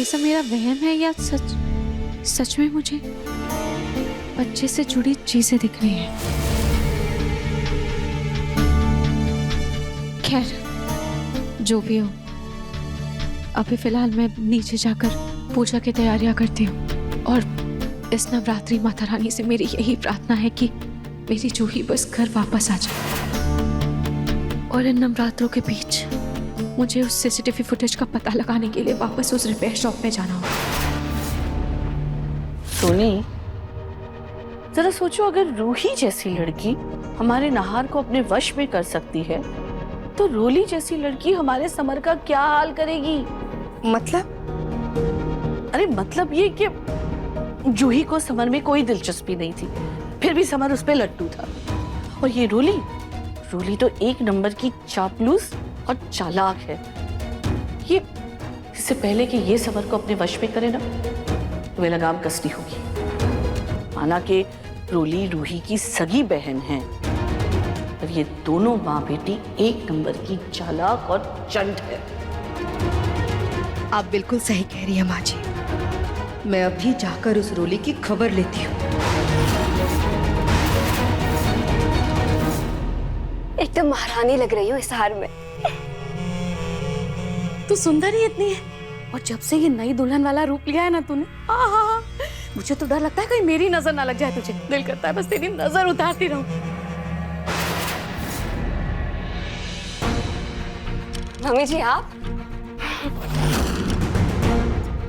ये सब मेरा वहम है या सच में मुझे बच्चे से जुड़ी चीजें दिख रही हैं? खैर जो भी हो, अभी फिलहाल मैं नीचे जाकर पूजा की तैयारियां करती हूँ और इस नवरात्रि माता रानी से मेरी यही प्रार्थना है कि मेरी जूही बस घर वापस आ जाए और इन नवरात्रों के बीच मुझे उस सीसीटीवी फुटेज का पता लगाने के लिए वापस उस रिपेयर शॉप में जाना होगा। सोनी, जरा सोचो, अगर रूही जैसी लड़की हमारे नाहार को अपने वश में कर सकती है तो रोली जैसी लड़की हमारे समर का क्या हाल करेगी? मतलब? अरे मतलब ये कि जूही को समर में कोई दिलचस्पी नहीं थी, फिर भी समर उस पे लट्टू था। और ये रोली तो एक नंबर की चापलूस और चालाक है। ये इससे पहले कि ये समर को अपने वश में करे ना, तुम्हें लगाम कसनी होगी। माना कि रोली रूही की सगी बहन है, और ये दोनों माँ बेटी एक नंबर की चालाक और चंट है। आप बिल्कुल सही कह रही हैं माँ जी। मैं अभी जाकर उस रोली की खबर लेती हूँ। एकदम महारानी लग रही हो इस हार में। तू सुंदर ही इतनी है, और जब से ये नई दुल्हन वाला रूप लिया है ना तूने, मुझे तो डर लगता है कहीं मेरी नजर ना लग जाए तुझे। दिल करता है बस तेरी नजर उतारती रहूं। मम्मी जी आप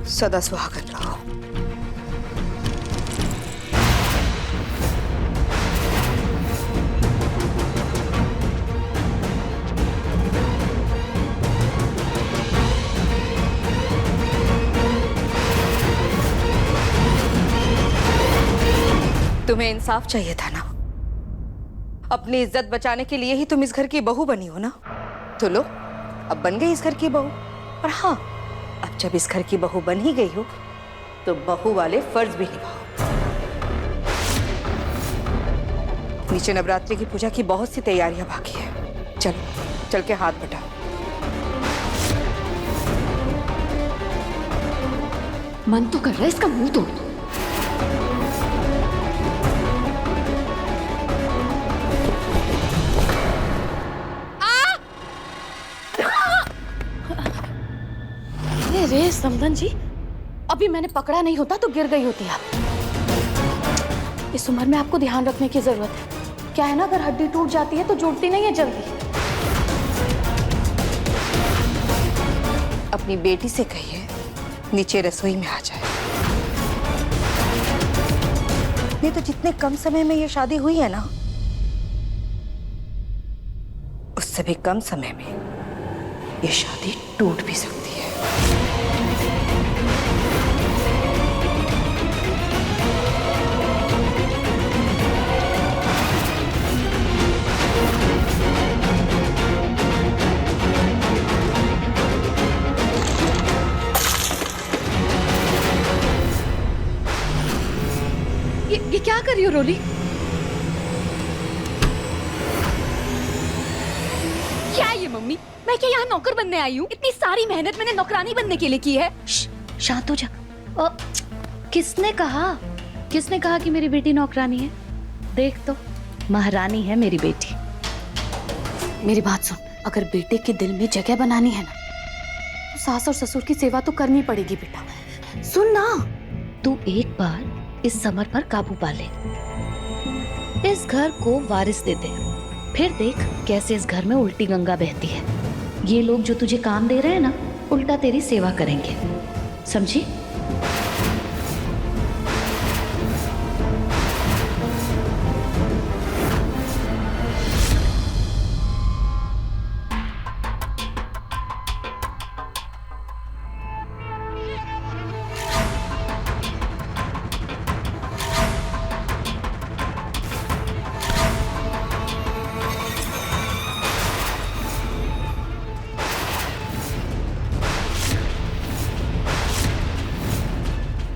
सदा सुहागन रहो। तुम्हें इंसाफ चाहिए था ना। अपनी इज्जत बचाने के लिए ही तुम इस घर की बहू बनी हो ना। तो लो, अब बन गई इस घर की बहू। और हाँ, अब जब इस घर की बहू बन ही गई हो तो बहू वाले फर्ज भी निभाओ। नीचे नवरात्रि की पूजा की बहुत सी तैयारियां बाकी है। चलो, चल के हाथ बटाओ। मन तो कर रहा है इसका मुंह तोड़ दूं। अरे समधन जी, अभी मैंने पकड़ा नहीं होता तो गिर गई होती आप। इस उम्र में आपको ध्यान रखने की जरूरत है। क्या है ना, अगर हड्डी टूट जाती है तो जुड़ती नहीं है जल्दी। अपनी बेटी से कहिए नीचे रसोई में आ जाए। नहीं तो जितने कम समय में ये शादी हुई है ना, उससे भी कम समय में ये शादी टूट भी सकती है। ये क्या कर रही हो रोली? क्या है ये मम्मी? मैं क्या यहाँ नौकर बनने आई हूँ? इतनी सारी मेहनत मैंने नौकरानी बनने के लिए की है। शांत हो जा। किसने कहा कि मेरी बेटी नौकरानी है? देख तो, महारानी है मेरी बेटी। मेरी बात सुन, अगर बेटे के दिल में जगह बनानी है ना, तो सास और ससुर की सेवा तो करनी पड़ेगी बेटा। सुन ना, तू एक बार इस समर पर काबू पा ले, इस घर को वारिस दे दे, फिर देख कैसे इस घर में उल्टी गंगा बहती है। ये लोग जो तुझे काम दे रहे हैं ना, उल्टा तेरी सेवा करेंगे, समझी?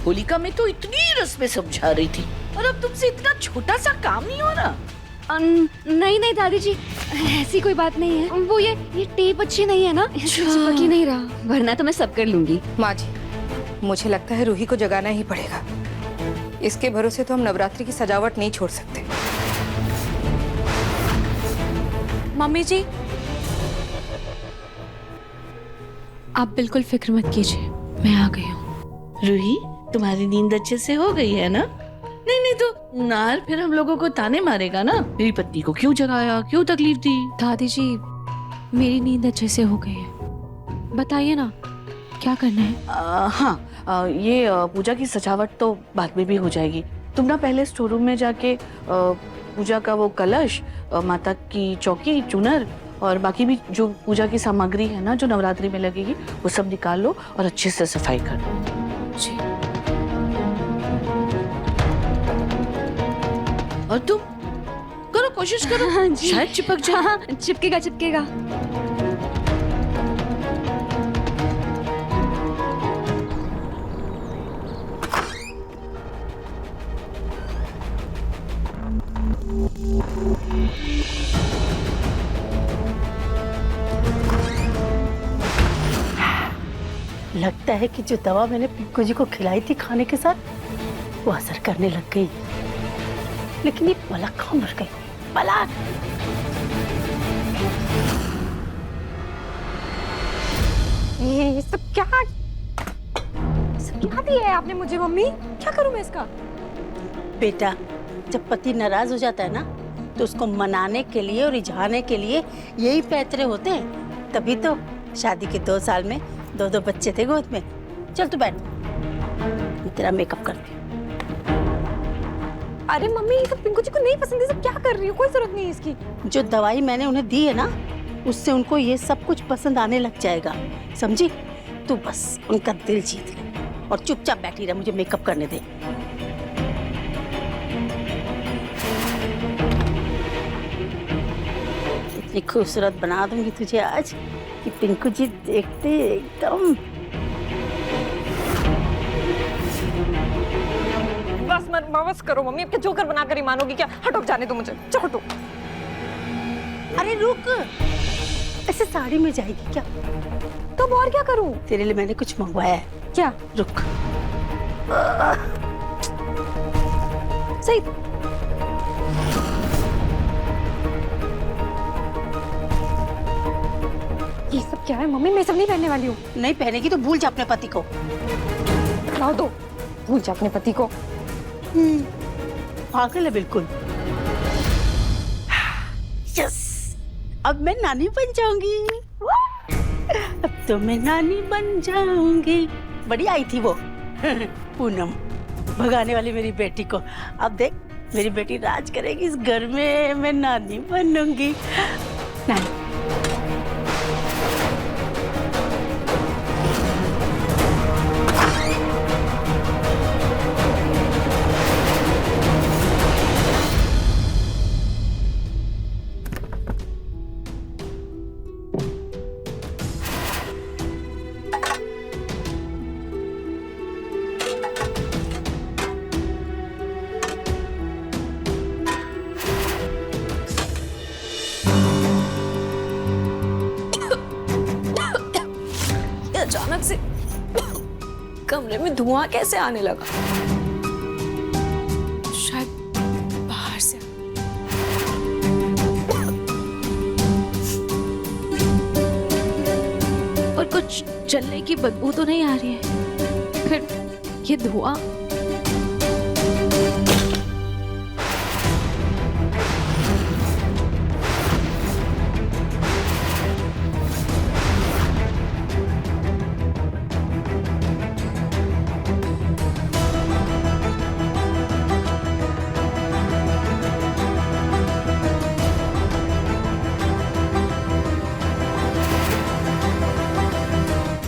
होलिका में तो इतनी रस्में समझा रही थी, और अब तुमसे इतना छोटा सा काम नहीं हो रहा। नहीं दादी जी, ऐसी कोई बात नहीं है। वो ये टेप अच्छी नहीं है ना, चिपक ही नहीं रहा, वरना तो मैं सब कर लूंगी। माँ जी, मुझे लगता है रूही को जगाना ही पड़ेगा। इसके भरोसे तो हम नवरात्रि की सजावट नहीं छोड़ सकते। मम्मी जी, आप बिल्कुल फिक्र मत कीजिए, मैं आ गई हूँ। रूही, तुम्हारी नींद अच्छे से हो गई है ना? नहीं नहीं तो नार फिर हम लोगों को ताने मारेगा ना, मेरी पत्नी को क्यों जगाया, क्यों तकलीफ दी। दादी जी, मेरी नींद अच्छे से हो गई है। बताइए ना, क्या करना है? हाँ, ये पूजा की सजावट तो बाद में भी हो जाएगी। तुम ना पहले स्टोर रूम में जाके पूजा का वो कलश, माता की चौकी, चुनर और बाकी भी जो पूजा की सामग्री है ना जो नवरात्रि में लगेगी, वो सब निकाल लो और अच्छे से सफाई कर लो। जी। और तुम करो, कोशिश करो। हाँ जी। शायद चिपक जाए। हाँ, चिपकेगा चिपकेगा। लगता है कि जो दवा मैंने पिंकू जी को खिलाई थी खाने के साथ, वो असर करने लग गई। लेकिन ये पलक कहाँ मर गई? पलक! ये सब क्या दिया है आपने मुझे मम्मी? क्या करूं मैं इसका? बेटा, जब पति नाराज हो जाता है ना, तो उसको मनाने के लिए और रिझाने के लिए यही पैतरे होते हैं। तभी तो शादी के 2 साल में 2 बच्चे थे गोद में। चल तू बैठ, मैं तेरा मेकअप करती हूँ। अरे मम्मी, ये सब पिंकू जी को नहीं पसंद है। सब क्या कर रही हो? कोई जरूरत नहीं है इसकी। जो दवाई मैंने उन्हें दी है ना, उससे उनको ये सब कुछ पसंद आने लग जाएगा, समझी? तू बस उनका दिल जीत ले और चुपचाप बैठी रह, मुझे मेकअप करने दे। इतनी खूबसूरत बना दूंगी तुझे आज कि पिंकू जी देखते एकदम। बस करो मम्मी, अब क्या जोकर बनाकर ही मानोगी क्या? हटो, जाने दो मुझे। चलो हटो। अरे रुक, ऐसे साड़ी में जाएगी क्या? तो और क्या करूं? तेरे लिए मैंने कुछ मंगवाया है। क्या? रुक। सही। ये सब क्या है मम्मी? मैं सब नहीं पहनने वाली हूँ। नहीं पहनेगी तो भूल जा अपने पति को। लाओ दो। भूल जा अपने पति को। पागल है बिल्कुल। यस, अब मैं नानी बन जाऊंगी। अब तो मैं नानी बन जाऊंगी। बड़ी आई थी वो पूनम, भगाने वाली मेरी बेटी को। अब देख, मेरी बेटी राज करेगी इस घर में, मैं नानी बनूंगी। नानी। अचानक से कमरे में धुआं कैसे आने लगा? शायद बाहर से। और कुछ जलने की बदबू तो नहीं आ रही है? फिर ये धुआं?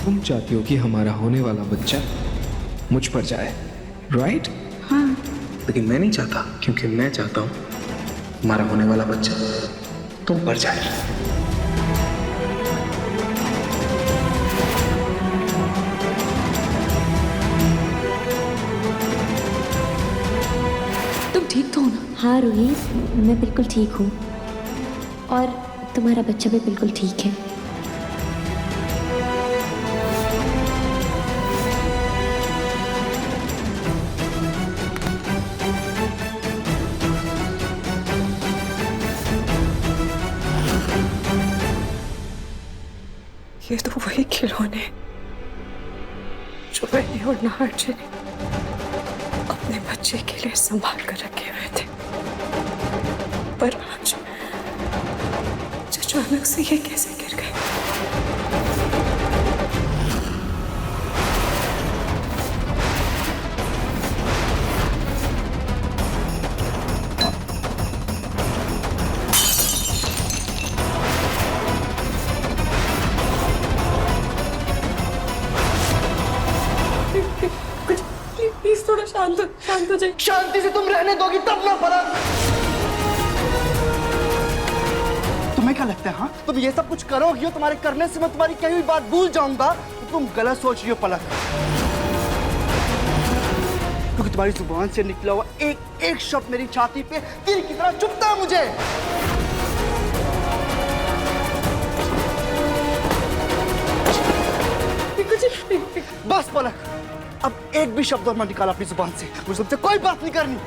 तुम चाहती हो कि हमारा होने वाला बच्चा मुझ पर जाए, राइट? हाँ। लेकिन मैं नहीं चाहता, क्योंकि मैं चाहता हूँ हमारा होने वाला बच्चा तुम पर जाए। तुम ठीक तो हो ना? हाँ रूही, मैं बिल्कुल ठीक हूँ और तुम्हारा बच्चा भी बिल्कुल ठीक है। खिलौने जो बेटी और नाहर ने अपने बच्चे के लिए संभाल कर रखे हुए थे, पर आज अचानक से ये कैसे गिर गए? प्लीज थोड़ा शांत हो जाइए। शांति से तुम रहने दोगी तब ना पलक। तुम्हें क्या लगता है हाँ तुम ये सब कुछ करोगी और तुम्हारे करने से मैं तुम्हारी कही हुई बात भूल जाऊंगा तो तुम गलत सोच रही हो पलक, क्योंकि तुम्हारी जुबान से निकला हुआ एक एक शब्द मेरी छाती पे तीर की तरह चुभता है मुझे। बस पलक, अब एक भी शब्द और मत निकाला अपनी जुबान से, मुझे तुमसे कोई बात नहीं करनी।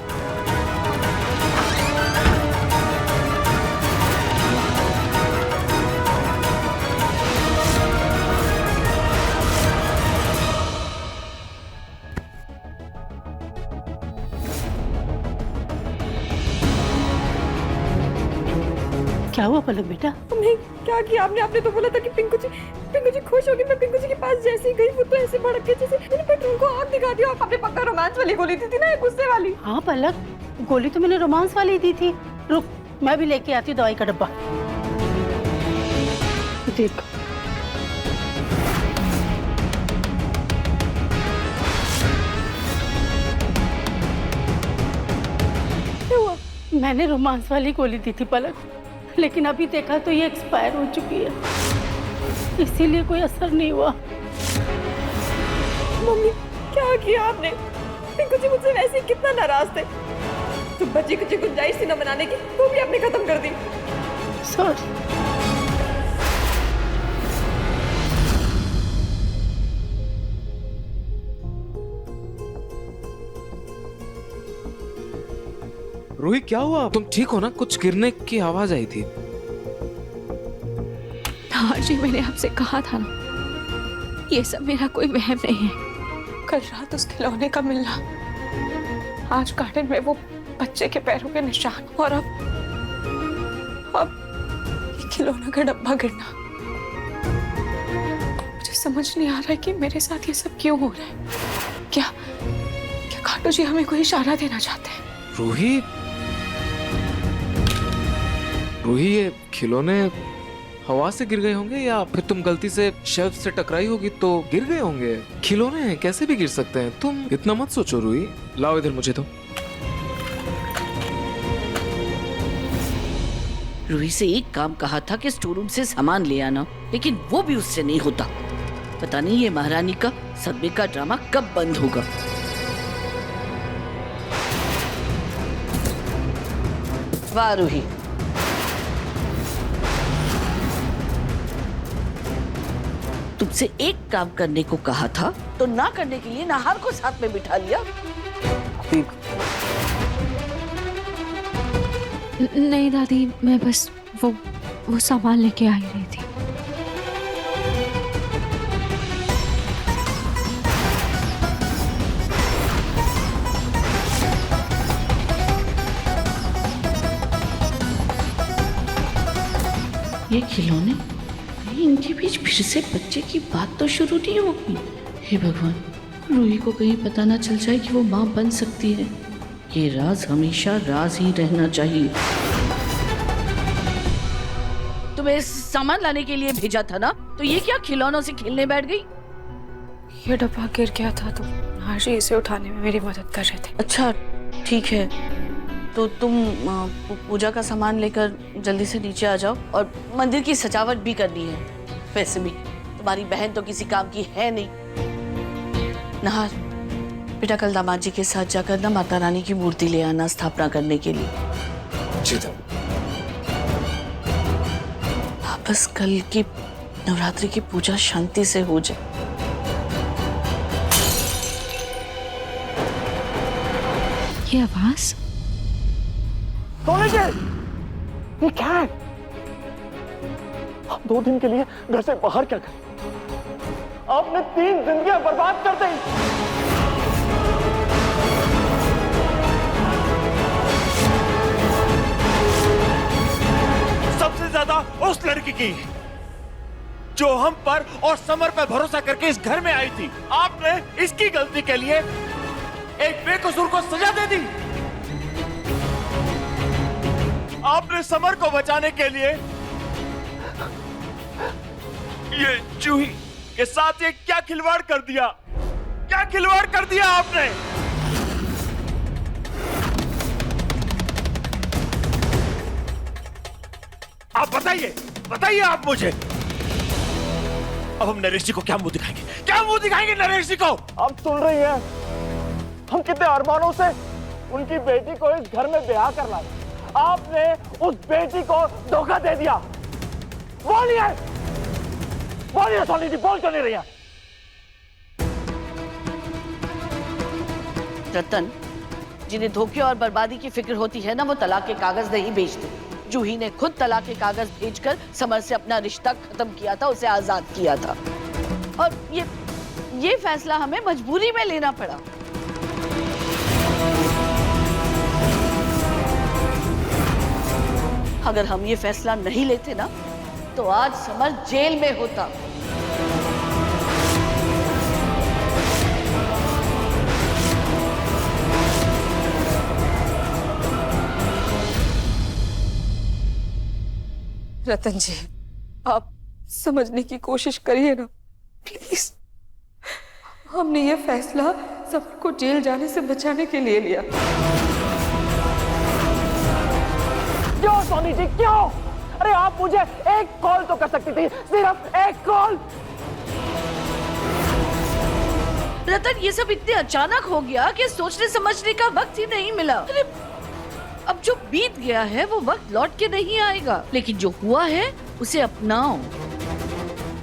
क्या हुआ पलक बेटा? नहीं, क्या किया आपने? आपने तो बोला था कि पिंकू जी खुश होगी। मैं पिंकू जी के पास जैसे ही गई वो तो ऐसे भड़क के जैसे मैंने पेट्रोल को आग दिखा दिया। आपने पक्का रोमांस वाली गोली दी थी ना, गुस्से वाली। हाँ पलक, गोली तो मैंने रोमांस वाली दी थी। रुक, मैं भी लेके आती हूँ दवाई का डब्बा। देख मैंने रोमांस वाली गोली दी थी पलक, लेकिन अभी देखा तो ये एक्सपायर हो चुकी है, इसीलिए कोई असर नहीं हुआ। मम्मी क्या किया आपने? पिंकू जी मुझसे वैसे ही कितना नाराज थे, तो बच्ची कुछ गुंजाइश थी न बनाने की, तो भी आपने खत्म कर दी। सॉरी। रूही क्या हुआ? तुम ठीक हो ना? कुछ गिरने की आवाज आई थी। हाँ जी, मैंने आपसे कहा था ना, ये सब मेरा कोई वहम नहीं है। कल रात उस खिलौने का मिलना, आज गार्डन में वो बच्चे के पैरों के निशान, और अब ये खिलौना का डब्बा गिरना। मुझे समझ नहीं आ रहा है कि मेरे साथ ये सब क्यों हो रहा है। क्या खाटू जी हमें कोई इशारा देना चाहते हैं? रूही, ये खिलौने हवा से गिर गए होंगे या फिर तुम गलती से शेल्फ से टकराई होगी तो गिर गए होंगे। खिलौने हैं, कैसे भी गिर सकते हैं, तुम इतना मत सोचो रूही। लाओ इधर मुझे तो। रूही से एक काम कहा था कि स्टोर रूम से सामान ले आना, लेकिन वो भी उससे नहीं होता। पता नहीं ये महारानी का सदमे का ड्रामा कब बंद होगा। वाह रूही, तुमसे एक काम करने को कहा था तो ना करने के लिए नाहर को साथ में बिठा लिया। नहीं दादी, मैं बस वो सामान लेके आई रही थी। ये खिलौने, इनके बीच फिर से बच्चे की बात तो शुरू नहीं होगी। हे भगवान, रूही को कहीं पता ना चल जाए कि वो माँ बन सकती है। ये राज हमेशा राज ही रहना चाहिए। तुम्हें सामान लाने के लिए भेजा था ना, तो ये क्या खिलौनों से खेलने बैठ गई? ये डब्बा गिर गया था तो हाजी इसे उठाने में मेरी मदद कर रहे थे। अच्छा ठीक है, तो तुम पूजा का सामान लेकर जल्दी से नीचे आ जाओ, और मंदिर की सजावट भी करनी है। वैसे भी तुम्हारी बहन तो किसी काम की है नहीं। नाहर, बेटा कल दामाद जी के साथ जाकर ना माता रानी की मूर्ति ले आना स्थापना करने के लिए। बस कल की नवरात्रि की पूजा शांति से हो जाए। ये आवाज ये क्या है? आप 2 दिन के लिए घर से बाहर क्या करें? आपने 3 जिंदगियां बर्बाद कर दी। सबसे ज्यादा उस लड़की की जो हम पर और समर पर भरोसा करके इस घर में आई थी। आपने इसकी गलती के लिए एक बेकसूर को सजा दे दी। आपने समर को बचाने के लिए ये जूही के साथ ये क्या खिलवाड़ कर दिया? क्या खिलवाड़ कर दिया आपने? आप बताइए, बताइए आप मुझे। अब हम नरेश जी को क्या मुंह दिखाएंगे? क्या मुंह दिखाएंगे नरेश जी को? आप सुन रही हैं? हम कितने अरमानों से उनकी बेटी को इस घर में ब्याह कर लाए। आपने उस बेटी को धोखा दे दिया। बोलिए, बोलिए सोनी जी, बोल क्यों नहीं रही है? रतन, जिन्हें धोखे और बर्बादी की फिक्र होती है ना, वो तलाक के कागज नहीं भेजते। जूही ने खुद तलाक के कागज भेजकर समर से अपना रिश्ता खत्म किया था, उसे आजाद किया था। और ये फैसला हमें मजबूरी में लेना पड़ा। अगर हम ये फैसला नहीं लेते ना, तो आज समर जेल में होता। रतन जी, आप समझने की कोशिश करिए ना प्लीज। हमने ये फैसला समर को जेल जाने से बचाने के लिए लिया। क्यों सोनी जी, क्यों? अरे आप मुझे एक कॉल तो कर सकती थी, सिर्फ एक कॉल। रतन, ये सब इतने अचानक हो गया कि सोचने समझने का वक्त ही नहीं मिला। अरे अब जो बीत गया है वो वक्त लौट के नहीं आएगा, लेकिन जो हुआ है उसे अपनाओ।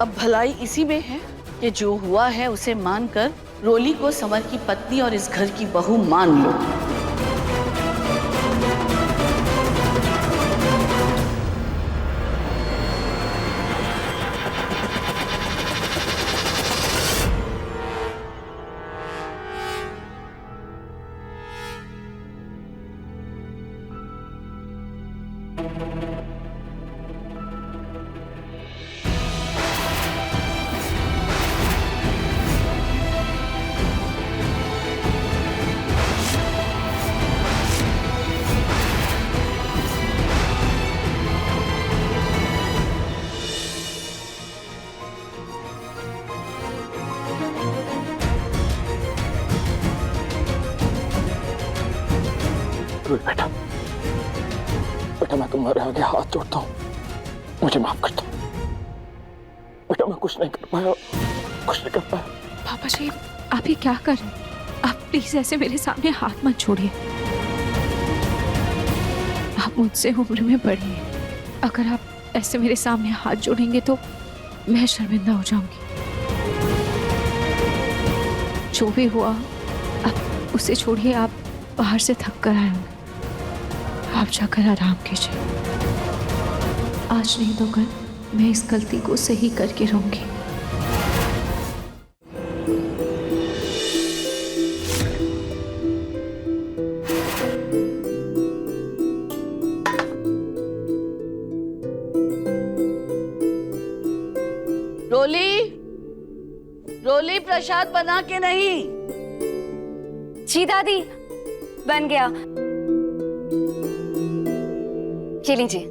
अब भलाई इसी में है कि जो हुआ है उसे मानकर रोली को समर की पत्नी और इस घर की बहू मान लो। रोहित बेटा, बेटा मैं तुम्हारे आगे हाथ जोड़ता हूँ, मुझे माफ कर दो। बेटा मैं कुछ नहीं कर पाया, कुछ नहीं कर पाया। पापा जी, आप ये क्या कर रहे हैं? आप प्लीज ऐसे मेरे सामने हाथ मत छोड़िए। आप मुझसे उम्र में बड़े हैं। अगर आप ऐसे मेरे सामने हाथ जोड़ेंगे तो मैं शर्मिंदा हो जाऊंगी। जो भी हुआ आप उसे छोड़िए। आप बाहर से थक कर आए होंगे, आप जाकर आराम कीजिए। आज नहीं तो कल मैं इस गलती को सही करके रहूंगी। रोली, रोली, प्रसाद बना के नहीं? जी दादी, बन गया। ये लीजिए।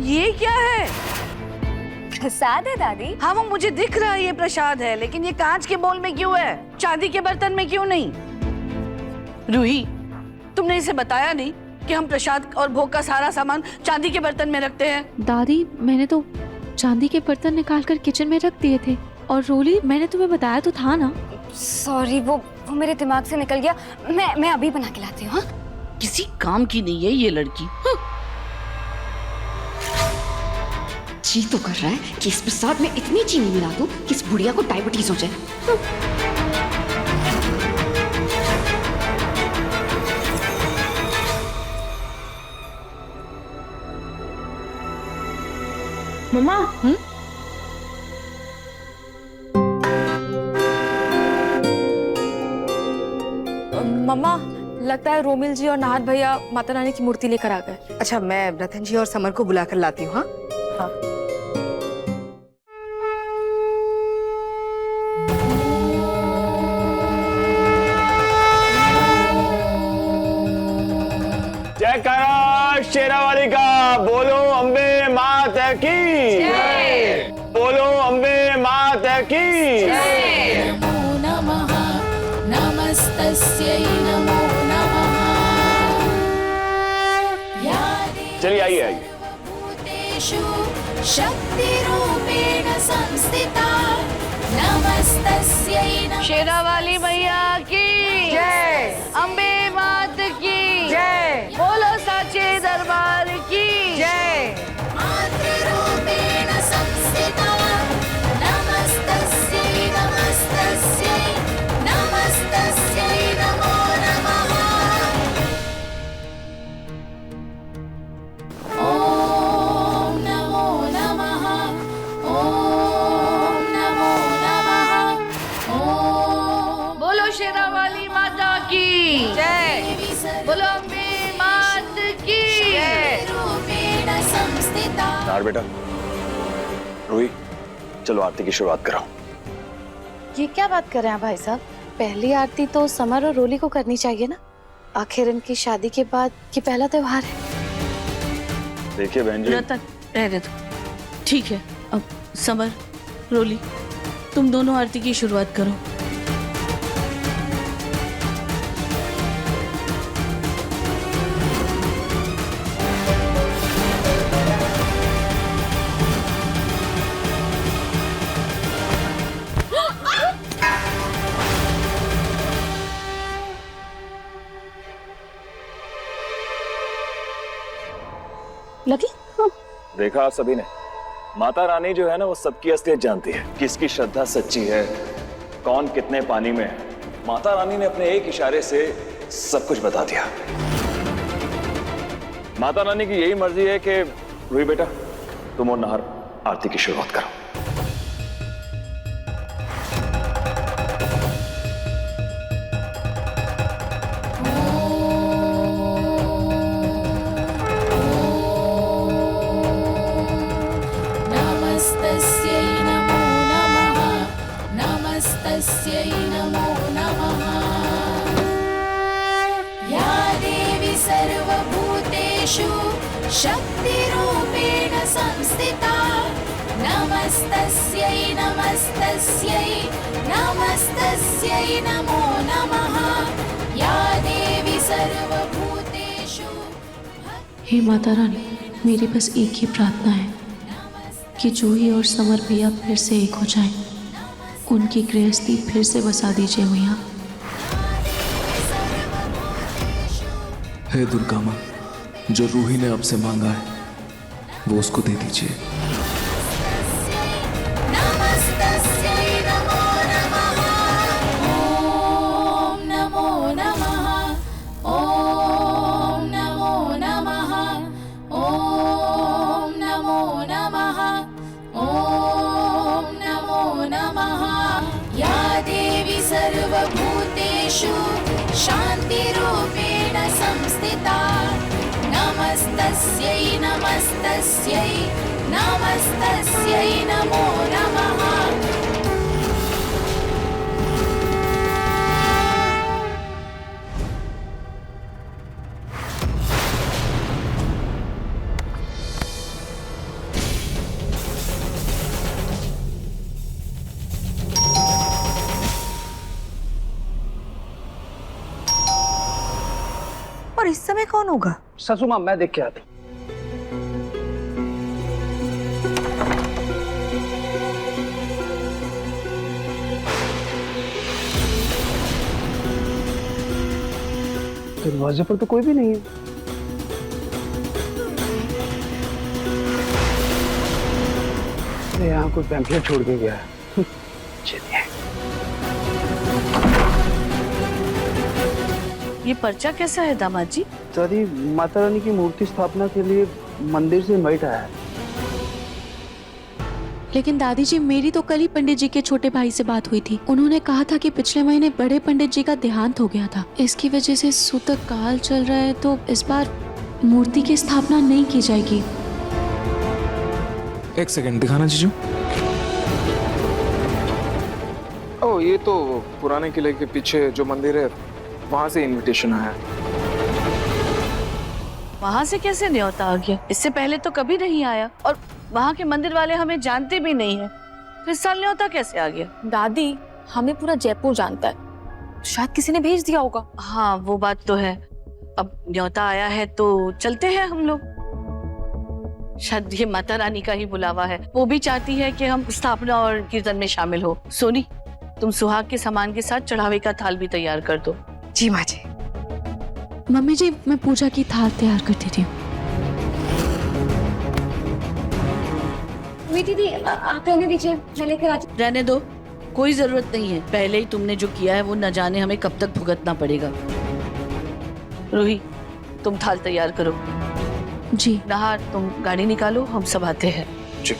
ये क्या है? प्रसाद है दादी। हाँ, वो मुझे दिख रहा है ये प्रसाद है, लेकिन ये कांच के बोल में क्यों है? चांदी के बर्तन में क्यों नहीं? रूही, तुमने इसे बताया नहीं कि हम प्रसाद और भोग का सारा सामान चांदी के बर्तन में रखते हैं? दादी, मैंने तो चांदी के बर्तन निकालकर किचन में रख दिए थे। और रोली, मैंने तुम्हें बताया तो था ना। सॉरी, वो मेरे दिमाग से निकल गया। मैं अभी बना के लाती हूँ। किसी काम की नहीं है ये लड़की। जी तो कर रहा है कि इस प्रसाद में इतनी चीनी मिला दूं कि इस बुढ़िया को डायबिटीज हो जाए। मम्मा, मम्मा लगता है रोमिल जी और नाहर भैया माता रानी की मूर्ति लेकर आ गए। अच्छा, मैं रतन जी और समर को बुला कर लाती हूँ। हाँ, जय करा शेरावाली का, बोलो अम्बे मात की जय, बोलो अम्बे मात की जय। नमो नमः नमस्तस्यै नमो नमः। चलिए आइए आइए। भूतेषु शक्तिरूपेण संस्थिता नमस्तस्यै नमः। शेरावाली मैया की जय, अम्बे मात की जय, बोलो साचे दरबार की जय। मातृरूपेण संस्थिता नमस्तस्यै नमस्तस्यै नमस्तस्यै नमो नमः। ॐ नमो नमः ॐ नमो नमः ॐ बोलो शेरावाली माता की जय, बोलो अम्बे मात की जय। रूपेण संस्थिता। नार बेटा, रूही, चलो आरती की शुरुआत कराओ। ये क्या बात कर रहे हैं भाई साहब? पहली आरती तो समर और रोली को करनी चाहिए ना, आखिर इनकी शादी के बाद ये पहला त्योहार है। देखिए बहन जी, रतन रहने दो, ठीक है। अब समर, रोली, तुम दोनों आरती की शुरुआत करो। लगी? देखा आप सभी ने, माता रानी जो है ना वो सबकी असलियत जानती है, किसकी श्रद्धा सच्ची है, कौन कितने पानी में है। माता रानी ने अपने एक इशारे से सब कुछ बता दिया। माता रानी की यही मर्जी है कि रूही बेटा, तुम और नाहर आरती की शुरुआत करो। नमस्तस्यै नमो नमः नमस्तस्यै नमो नमः। या देवी सर्वभूतेषु शक्तिरूपेण संस्थिता नमस्तस्यै नमस्तस्यै नमस्तस्यै नमो नमः। या देवी सर्वभूतेषु। हे माता रानी, मेरी बस एक ही प्रार्थना है कि जूही और समर भैया फिर से एक हो जाएं। उनकी गृहस्थी फिर से बसा दीजिए मैया। हे दुर्गा माँ, जो रूही ने आपसे मांगा है वो उसको दे दीजिए। नमस्तस्यै नमो नमः। ॐ नमो नमः ॐ नमो नमः ॐ नमो नमः ॐ नमो नमः। या देवी सर्वभूतेषु शान्तिरूपेण संस्थिता नमस्तस्यै नमस्तस्यै नमस्तस्यै नमो नमः। और इस समय कौन होगा? ससु माँ, मैं देख के आता हूँ। दरवाजे पर तो कोई भी नहीं है। यहाँ कोई पैम्फलेट छोड़ के गया है। चलिए। ये पर्चा कैसा है दामाद जी? सरी, माता रानी की मूर्ति स्थापना के लिए मंदिर से इनवाइट आया है। लेकिन दादी जी, मेरी तो कल ही पंडित जी के छोटे भाई से बात हुई थी। उन्होंने कहा था कि पिछले महीने बड़े पंडित जी का देहांत हो गया था। इसकी वजह से सूतक काल चल रहा है, तो इस बार मूर्ति की स्थापना नहीं की जाएगी। एक सेकंड दिखाना जीजू। ओ, ये तो पुराने किले के पीछे जो मंदिर है, वहां से इनविटेशन आया। वहां से कैसे न्योता आ गया? इससे पहले तो कभी नहीं आया, और वहां के मंदिर वाले हमें जानते भी नहीं है। तो इस साल न्योता कैसे आ गया? दादी, हमें पूरा जयपुर जानता है, शायद किसी ने भेज दिया होगा। हाँ, वो बात तो है। अब न्योता आया है तो चलते हैं हम लोग। शायद ये माता रानी का ही बुलावा है। वो भी चाहती है कि हम स्थापना और कीर्तन में शामिल हो। सोनी, तुम सुहाग के सामान के साथ चढ़ावे का थाल भी तैयार कर दो। जी माँ जी। मम्मी जी, मैं पूजा की थाल तैयार कर देती हूँ। दीदी, आप रहने दीजिए, मैं लेकर आती हूँ। रहने दो, कोई जरूरत नहीं है। पहले ही तुमने जो किया है वो न जाने हमें कब तक भुगतना पड़ेगा। रूही, तुम थाल तैयार करो। जी। नहार, तुम गाड़ी निकालो, हम सब आते हैं। जी।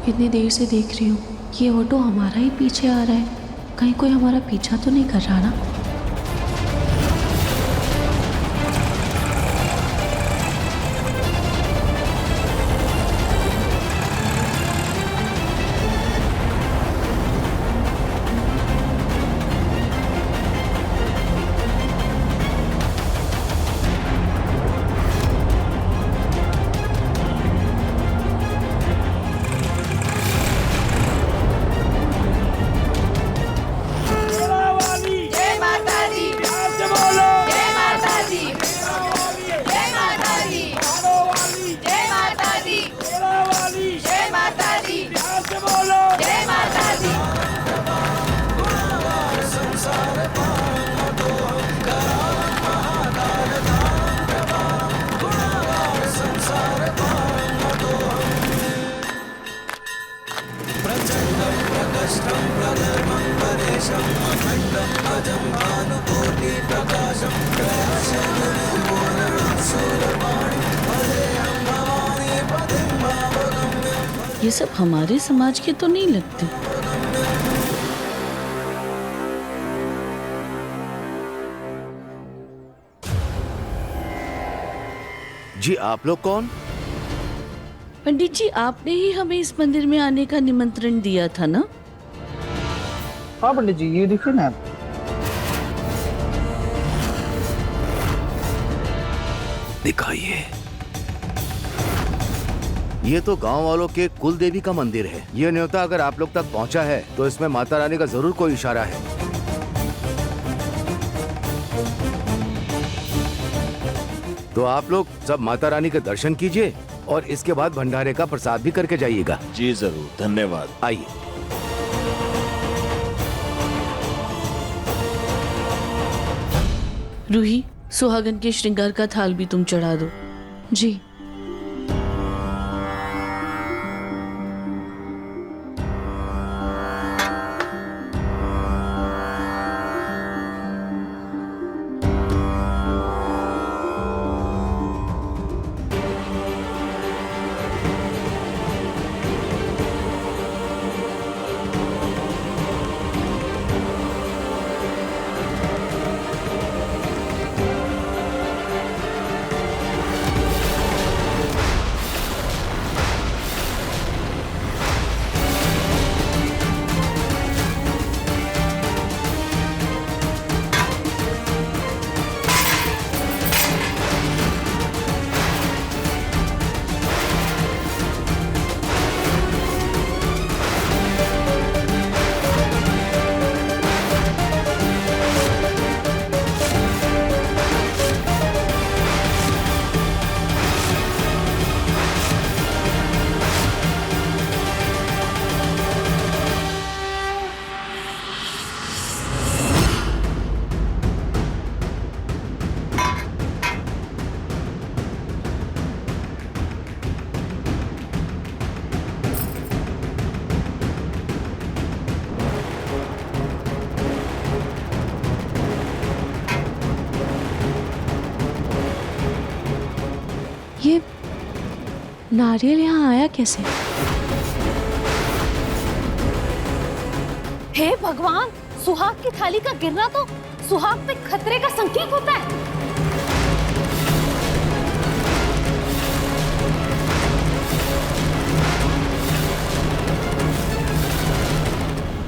इतनी देर से देख रही हूँ, ये ऑटो हमारा ही पीछे आ रहा है। कहीं कोई हमारा पीछा तो नहीं कर रहा ना? ये सब हमारे समाज के तो नहीं लगते। जी, आप लोग कौन? पंडित जी, आपने ही हमें इस मंदिर में आने का निमंत्रण दिया था ना? हाँ पंडित जी, ये देखिए ना। दिखाइए। ये तो गांव वालों के कुल देवी का मंदिर है। ये न्योता अगर आप लोग तक पहुंचा है तो इसमें माता रानी का जरूर कोई इशारा है। तो आप लोग सब माता रानी के दर्शन कीजिए और इसके बाद भंडारे का प्रसाद भी करके जाइएगा। जी जरूर, धन्यवाद। आइए। रूही, सुहागन के श्रृंगार का थाल भी तुम चढ़ा दो। जी। नारियल यहाँ आया कैसे? हे भगवान, सुहाग की थाली का गिरना तो सुहाग पे खतरे का संकेत होता है।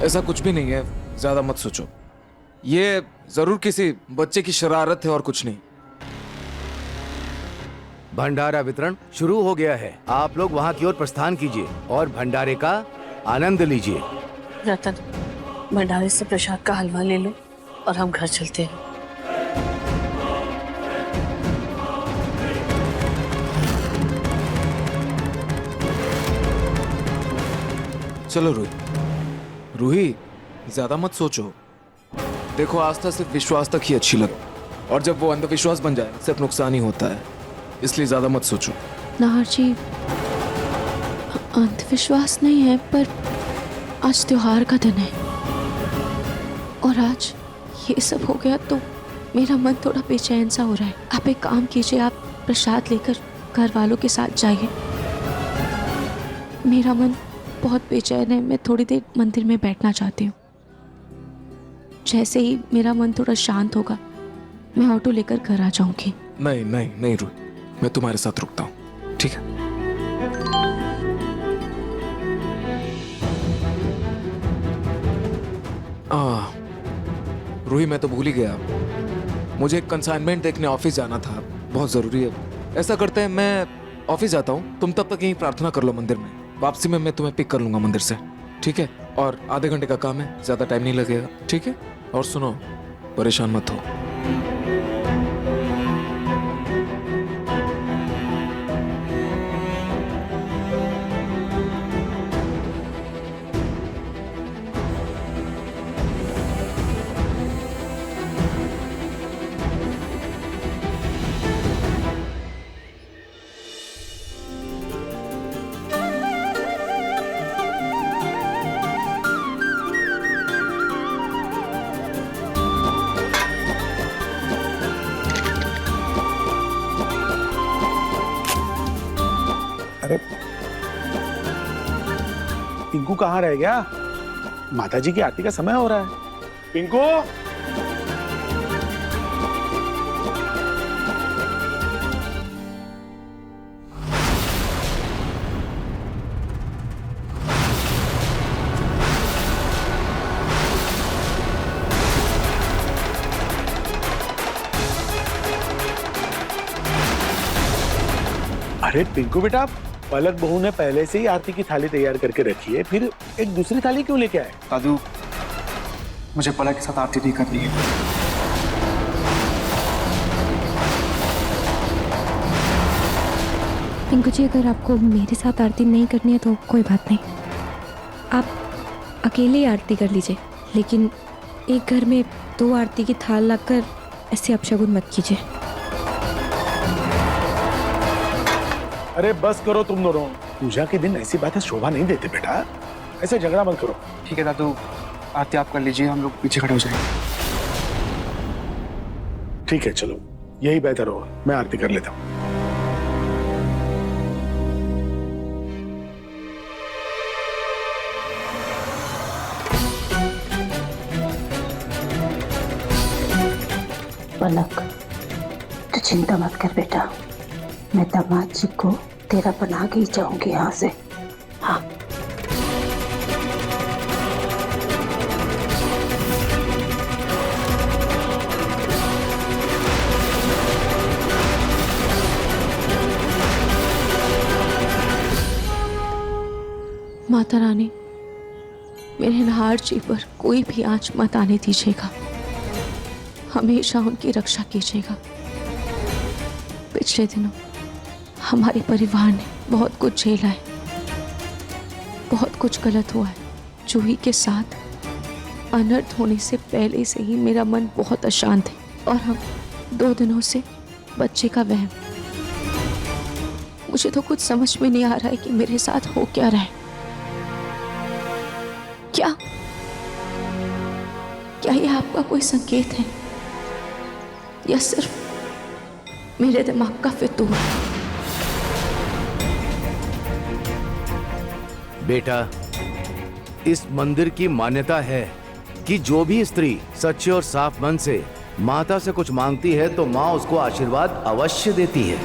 ऐसा कुछ भी नहीं है, ज्यादा मत सोचो। ये जरूर किसी बच्चे की शरारत है और कुछ नहीं। भंडारा वितरण शुरू हो गया है। आप लोग वहाँ की ओर प्रस्थान कीजिए और भंडारे का आनंद लीजिए। रतन, भंडारे से प्रसाद का हलवा ले लो और हम घर चलते हैं। चलो रूही, रूही ज्यादा मत सोचो। देखो, आस्था सिर्फ विश्वास तक ही अच्छी लगती, और जब वो अंधविश्वास बन जाए सिर्फ नुकसान ही होता है। इसलिए ज्यादा मत सोचो। नाहर जी, अंधविश्वास नहीं है, पर आज त्योहार का दिन है और आज ये सब हो गया तो मेरा मन थोड़ा बेचैन सा हो रहा है। आप एक काम कीजिए, आप प्रसाद लेकर घर वालों के साथ जाइए। मेरा मन बहुत बेचैन है, मैं थोड़ी देर मंदिर में बैठना चाहती हूँ। जैसे ही मेरा मन थोड़ा शांत होगा मैं ऑटो लेकर घर आ जाऊंगी। नहीं नहीं नहीं रूही, मैं तुम्हारे साथ रुकता हूँ, ठीक है? रूही, मैं तो भूल ही गया, मुझे एक कंसाइनमेंट देखने ऑफिस जाना था, बहुत जरूरी है। ऐसा करते हैं, मैं ऑफिस जाता हूँ, तुम तब तक यहीं प्रार्थना कर लो मंदिर में। वापसी में मैं तुम्हें पिक कर लूंगा मंदिर से, ठीक है? और आधे घंटे का काम है, ज्यादा टाइम नहीं लगेगा, ठीक है? और सुनो, परेशान मत हो। अरे पिंकू कहाँ रह गया? माताजी की आरती का समय हो रहा है। पिंकू, अरे पिंकू बेटा, पलक बहू ने पहले से ही आरती की थाली तैयार करके रखी है, फिर एक दूसरी थाली क्यों लेके आए? दादू, मुझे पलक के साथ आरती नहीं करनी है। पिंकू जी, अगर आपको मेरे साथ आरती नहीं करनी है तो कोई बात नहीं, आप अकेले ही आरती कर लीजिए, लेकिन एक घर में 2 आरती की थाल लाकर ऐसे अपशगुन मत कीजिए। अरे बस करो तुम दोनों, पूजा के दिन ऐसी बातें शोभा नहीं देते बेटा, ऐसे झगड़ा मत करो। ठीक है दादू, आरती आप कर लीजिए, हम लोग पीछे खड़े हो जाएंगे। ठीक है, चलो यही बेहतर होगा, मैं आरती कर लेता हूँ। पलक, तो चिंता मत कर बेटा, मैं दामाद जी को तेरा बना के ही जाऊंगी यहाँ से। हाँ, माता रानी, मेरे नाहर जी पर कोई भी आंच मत आने दीजिएगा, हमेशा उनकी रक्षा कीजिएगा। पिछले दिनों हमारे परिवार ने बहुत कुछ झेला है, बहुत कुछ गलत हुआ है। जूही के साथ अनर्थ होने से पहले से ही मेरा मन बहुत अशांत है, और हम 2 दिनों से बच्चे का वहम। मुझे तो कुछ समझ में नहीं आ रहा है कि मेरे साथ हो क्या रहा है। क्या ये आपका कोई संकेत है या सिर्फ मेरे दिमाग का फितूर? बेटा, इस मंदिर की मान्यता है कि जो भी स्त्री सच्चे और साफ मन से माता से कुछ मांगती है तो माँ उसको आशीर्वाद अवश्य देती है।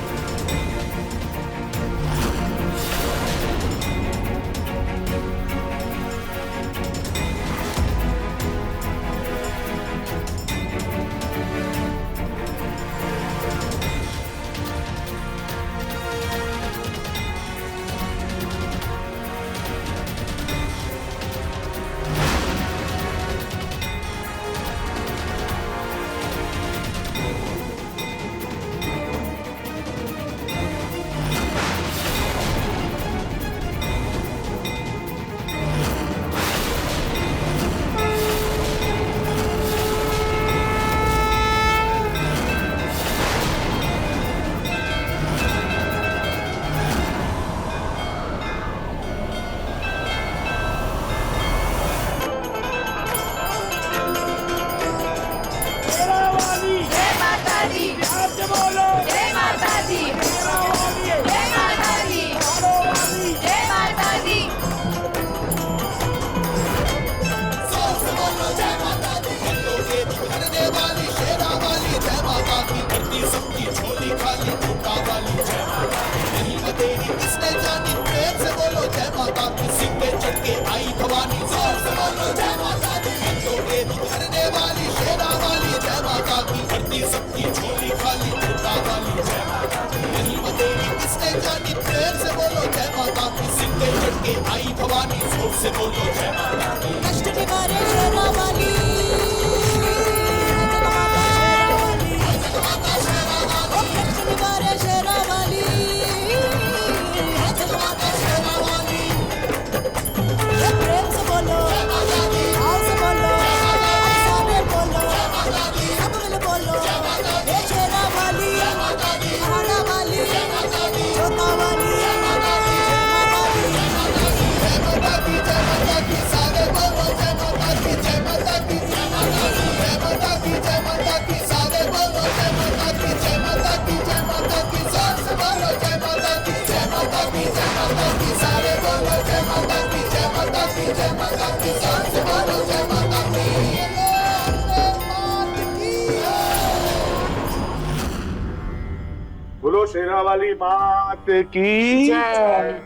बोलो शेरा वाली मात की जय।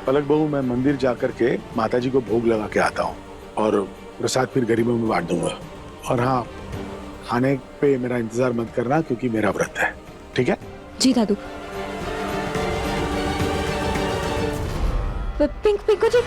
पलक बहू, मैं मंदिर जाकर के माताजी को भोग लगा के आता हूँ और प्रसाद फिर गरीबों में बांट दूंगा। और हाँ, खाने पे मेरा इंतजार मत करना क्योंकि मेरा व्रत है, ठीक है? जी दादू। पिंकू जी,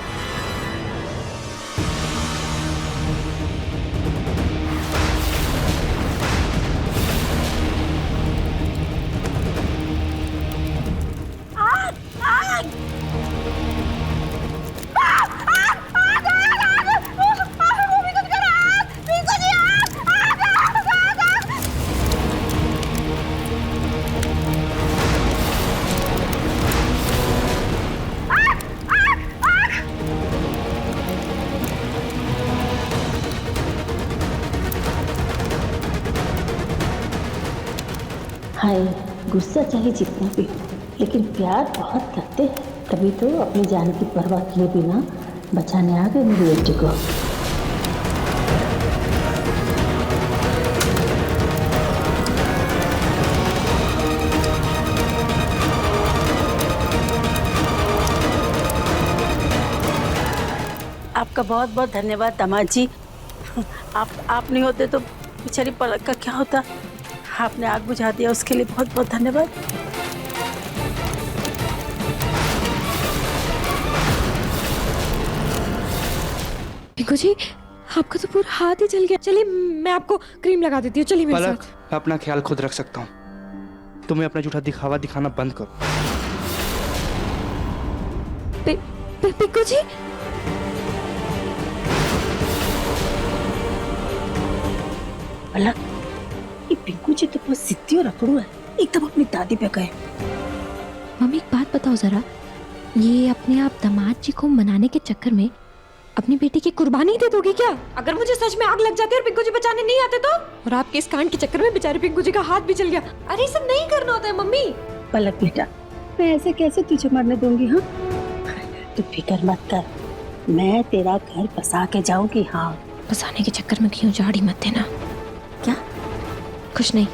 हाय, गुस्सा चाहे जितना भी हो, लेकिन प्यार बहुत करते हैं, तभी तो अपनी जान की परवाह किए बिना बचाने आ गए मेरी बेटी को। आपका बहुत बहुत धन्यवाद दामाद जी। आप नहीं होते तो बेचारी पलक का क्या होता। आपने आग बुझा दिया, उसके लिए बहुत बहुत धन्यवाद। पिंकू जी, आपका तो पूरा हाथ ही जल गया। चलिए मैं आपको क्रीम लगा देती हूँ, चलिए मेरे पलक, साथ। मैं अपना ख्याल खुद रख सकता हूँ। तुम्हें अपना झूठा दिखावा दिखाना बंद करो। पिंकू जी, पलक, ये पिंकू जी तो बहुत जिद्दी और अकड़ू है, एकदम अपनी दादी पे गए। मम्मी एक बात बताओ जरा, ये अपने आप दामाद जी को मनाने के चक्कर में अपनी बेटी की कुर्बानी दे दोगी क्या? अगर मुझे सच में आग लग जाती और पिंकू जी बचाने नहीं आते तो? और आपके इस कांड के चक्कर में बेचारे पिंकू जी का हाथ भी जल गया। अरे ये सब नहीं करना होता है मम्मी। पलक बेटा, मैं ऐसे कैसे तुझे मरने दूंगी? हाँ, तू फिक्र मत कर, मैं तेरा घर बसा के जाऊंगी। हाँ, बसाने के चक्कर में कहीं उजाड़ ही मत देना। क्या? कुछ नहीं।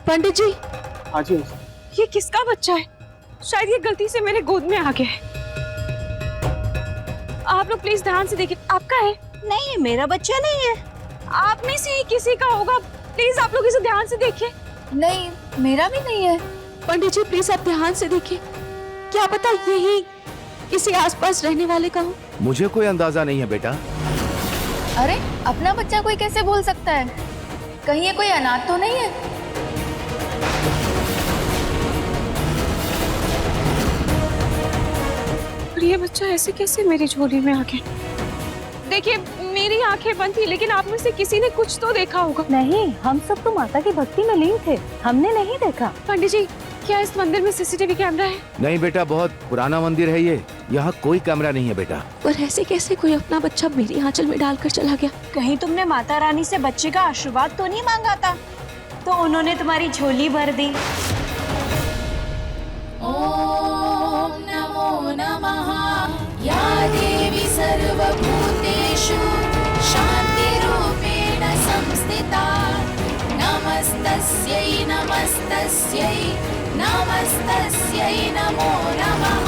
पंडित जी, हाँ जी। ये किसका बच्चा है? शायद ये गलती से मेरे गोद में आ गया है। आप लोग प्लीज ध्यान से देखिए। आपका है? नहीं, मेरा बच्चा नहीं है। आप में से ही किसी का होगा। प्लीज आप लोग इसे ध्यान से देखिए। नहीं, मेरा भी नहीं है। पंडित जी प्लीज आप ध्यान से देखिए, क्या पता यही किसी आसपास रहने वाले का हो। मुझे कोई अंदाजा नहीं है बेटा। अरे, अपना बच्चा कोई कैसे बोल सकता है? कहीं ये कोई अनाथ तो नहीं है? और ये बच्चा ऐसे कैसे मेरी झोली में आ गया? देखिए, मेरी आंखें बंद थी, लेकिन आप में से किसी ने कुछ तो देखा होगा। नहीं, हम सब तो माता की भक्ति में लीन थे, हमने नहीं देखा। पंडित जी, क्या इस मंदिर में सीसीटीवी कैमरा है? नहीं बेटा, बहुत पुराना मंदिर है ये, यहाँ कोई कैमरा नहीं है बेटा। पर ऐसे कैसे कोई अपना बच्चा मेरी आंचल में डालकर चला गया? कहीं तुमने माता रानी से बच्चे का आशीर्वाद तो नहीं मांगा था, तो उन्होंने तुम्हारी झोली भर दी। ओम नमो नमः। या देवी सर्वभूतेषु शान्तिरूपेण संस्थिता। नमस्तस्यै नमस्तस्यै नमस्तस्यै नमो नमः।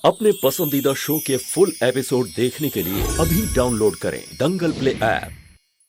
अपने पसंदीदा शो के फुल एपिसोड देखने के लिए अभी डाउनलोड करें दंगल प्ले ऐप।